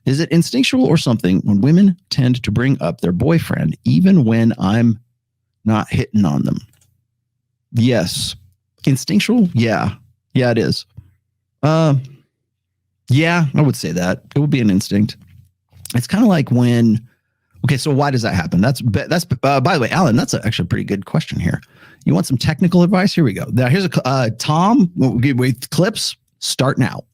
Is it instinctual or something when women tend to bring up their boyfriend even when I'm not hitting on them? Yes. Instinctual? Yeah. Yeah, it is. Yeah, I would say that. It would be an instinct. It's kind of like when, okay, so why does that happen? That's by the way, Alan, that's actually a pretty good question here. You want some technical advice? Here we go. Now, here's a Tom with clips. Start now.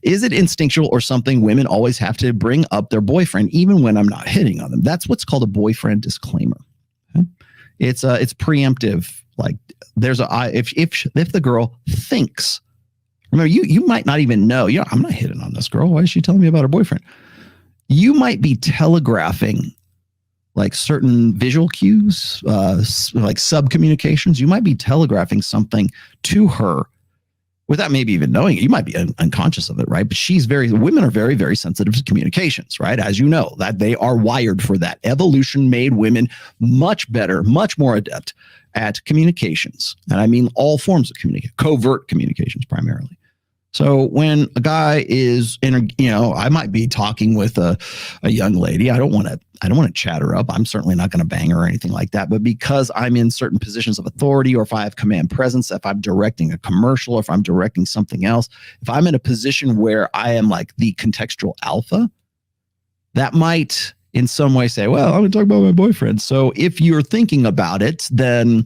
Is it instinctual or something women always have to bring up their boyfriend even when I'm not hitting on them? That's what's called a boyfriend disclaimer. Okay? It's preemptive. Like there's if the girl thinks, remember you might not even know. I'm not hitting on this girl. Why is she telling me about her boyfriend? You might be telegraphing like certain visual cues, like sub-communications. You might be telegraphing something to her without maybe even knowing it. You might be unconscious of it, right? But women are very, very sensitive to communications, right? As you know, that they are wired for that. Evolution made women much better, much more adept at communications. And I mean all forms of communication, covert communications primarily. So when a guy is I might be talking with a young lady. I don't want to chat her up. I'm certainly not going to bang her or anything like that. But because I'm in certain positions of authority, or if I have command presence, if I'm directing a commercial, or if I'm directing something else, if I'm in a position where I am like the contextual alpha, that might in some way say, well, I'm going to talk about my boyfriend. So if you're thinking about it, then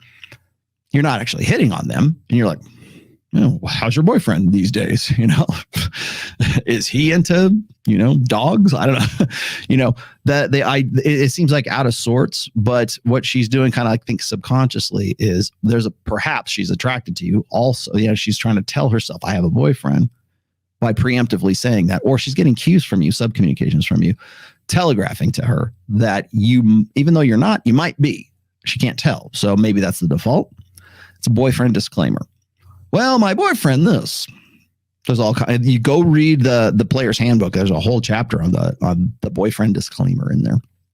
you're not actually hitting on them. And you're like, how's your boyfriend these days? Is he into, dogs? I don't know. It seems like out of sorts, but what she's doing kind of, I think, subconsciously is perhaps she's attracted to you also. She's trying to tell herself, I have a boyfriend, by preemptively saying that, or she's getting cues from you, sub-communications from you, telegraphing to her that you, even though you're not, you might be. She can't tell. So maybe that's the default. It's a boyfriend disclaimer. Well, my boyfriend, this. There's all kind. You go read the player's handbook. There's a whole chapter on the boyfriend disclaimer in there.